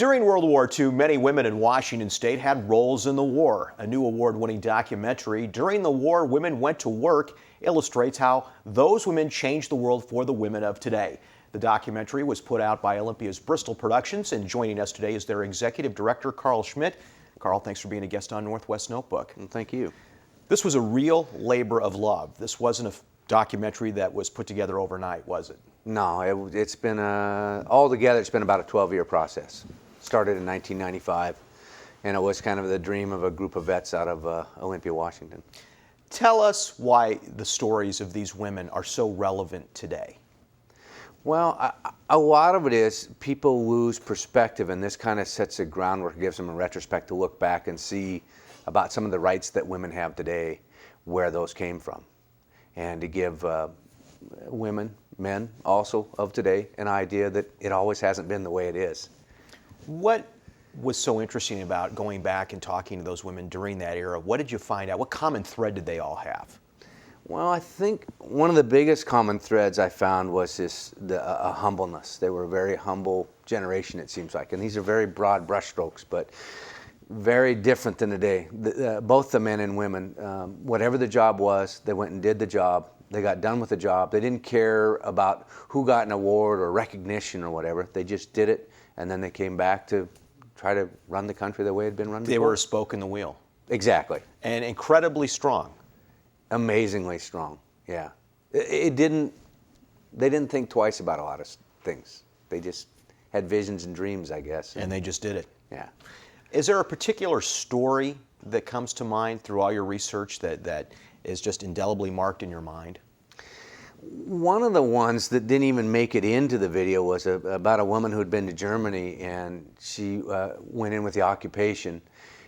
During World War II, many women in Washington state had roles in the war. A new award-winning documentary, During the War, Women Went to Work, illustrates how those women changed the world for the women of today. The documentary was put out by Olympia's Bristol Productions, and joining us today is their executive director, Karl Schmidt. Karl, thanks for being a guest on Northwest Notebook. Well, thank you. This was a real labor of love. This wasn't a documentary that was put together overnight, was it? No, it's been altogether, it's been about a 12-year process. Started in 1995, and it was kind of the dream of a group of vets out of Olympia, Washington. Tell us why the stories of these women are so relevant today. Well, a lot of it is people lose perspective, and this kind of sets the groundwork, gives them a retrospect to look back and see about some of the rights that women have today, where those came from, and to give women, men also of today, an idea that it always hasn't been the way it is. What was so interesting about going back and talking to those women during that era? What did you find out? What common thread did they all have? Well, I think one of the biggest common threads I found was a humbleness. They were a very humble generation, it seems like, and these are very broad brushstrokes, but very different than today. Both the men and women, whatever the job was, they went and did the job. They got done with the job. They didn't care about who got an award or recognition or whatever. They just did it, and then they came back to try to run the country the way it had been run before. They were a spoke in the wheel. Exactly. And incredibly strong. Amazingly strong, yeah. They didn't think twice about a lot of things. They just had visions and dreams, I guess. And they just did it. Yeah. Is there a particular story that comes to mind through all your research that is just indelibly marked in your mind? One of the ones that didn't even make it into the video was about a woman who had been to Germany, and she went in with the occupation,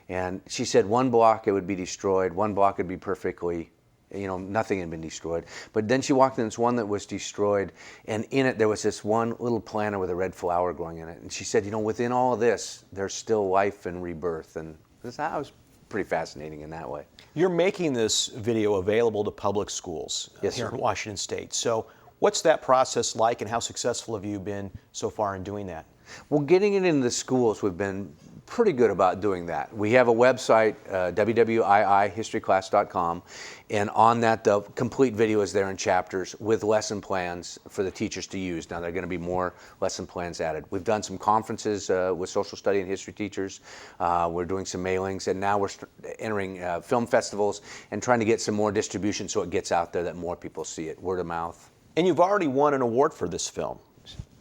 and she said one block it would be destroyed, one block would be perfectly, nothing had been destroyed. But then she walked in this one that was destroyed, and in it there was this one little planter with a red flower growing in it. And she said, within all of this, there's still life and rebirth. And that was pretty fascinating in that way. You're making this video available to public schools here in Washington State. So what's that process like, and how successful have you been so far in doing that? Well, getting it into the schools, we've been pretty good about doing that. We have a website, wwiihistoryclass.com, and on that the complete video is there in chapters with lesson plans for the teachers to use. Now there are going to be more lesson plans added. We've done some conferences with social study and history teachers. We're doing some mailings, and now we're entering film festivals and trying to get some more distribution so it gets out there that more people see it, word of mouth. And you've already won an award for this film,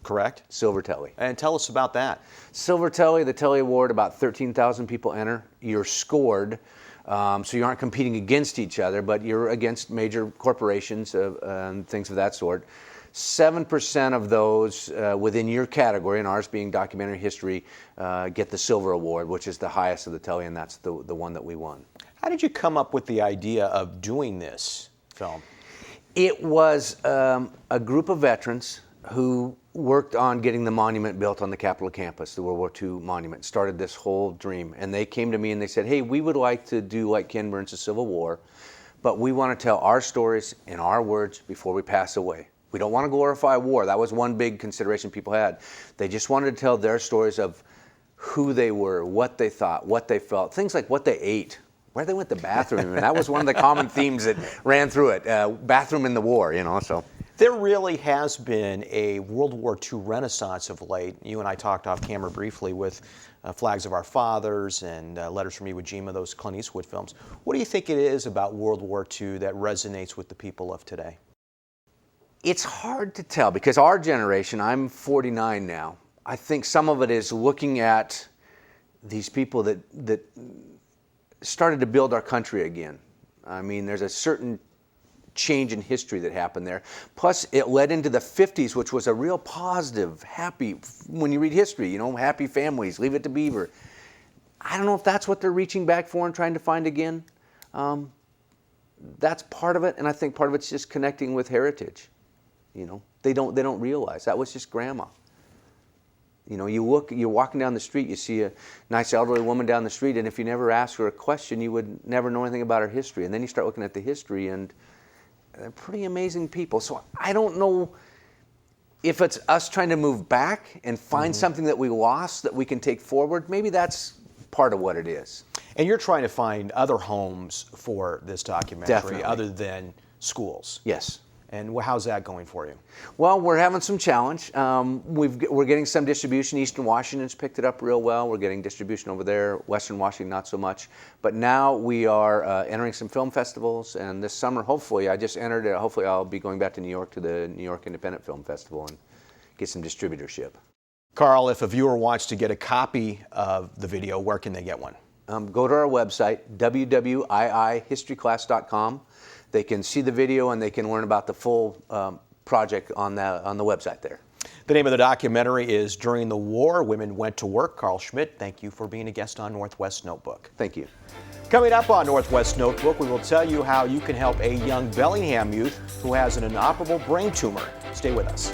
correct? Silver Telly. And tell us about that. Silver Telly, the Telly Award, about 13,000 people enter. You're scored, so you aren't competing against each other, but you're against major corporations and things of that sort. 7% of those within your category, and ours being documentary history, get the Silver Award, which is the highest of the Telly, and that's the one that we won. How did you come up with the idea of doing this film? It was a group of veterans who worked on getting the monument built on the Capitol campus, the World War II monument, started this whole dream. And they came to me and they said, hey, we would like to do like Ken Burns' Civil War, but we want to tell our stories in our words before we pass away. We don't want to glorify war. That was one big consideration people had. They just wanted to tell their stories of who they were, what they thought, what they felt, things like what they ate, where they went to the bathroom. And that was one of the common themes that ran through it, bathroom in the war, so. There really has been a World War II renaissance of late. You and I talked off camera briefly with Flags of Our Fathers and Letters from Iwo Jima, those Clint Eastwood films. What do you think it is about World War II that resonates with the people of today? It's hard to tell because our generation, I'm 49 now, I think some of it is looking at these people that started to build our country again. I mean, there's a certain change in history that happened there. Plus, it led into the 50s, which was a real positive, happy, when you read history, happy families, Leave It to Beaver. I don't know if that's what they're reaching back for and trying to find again. That's part of it, and I think part of it's just connecting with heritage. They don't realize that was just grandma. You're walking down the street, you see a nice elderly woman down the street, and if you never ask her a question, you would never know anything about her history. And then you start looking at the history, and they're pretty amazing people. So I don't know if it's us trying to move back and find something that we lost that we can take forward, maybe that's part of what it is. And you're trying to find other homes for this documentary Definitely. other than schools. Yes. And how's that going for you? Well, we're having some challenge. We're getting some distribution. Eastern Washington's picked it up real well. We're getting distribution over there. Western Washington, not so much. But now we are entering some film festivals. And this summer, hopefully, I just entered it. Hopefully, I'll be going back to New York to the New York Independent Film Festival and get some distributorship. Carl, if a viewer wants to get a copy of the video, where can they get one? Go to our website, www.iihistoryclass.com. They can see the video and they can learn about the full project on the website there. The name of the documentary is During the War, Women Went to Work. Karl Schmidt, thank you for being a guest on Northwest Notebook. Thank you. Coming up on Northwest Notebook, we will tell you how you can help a young Bellingham youth who has an inoperable brain tumor. Stay with us.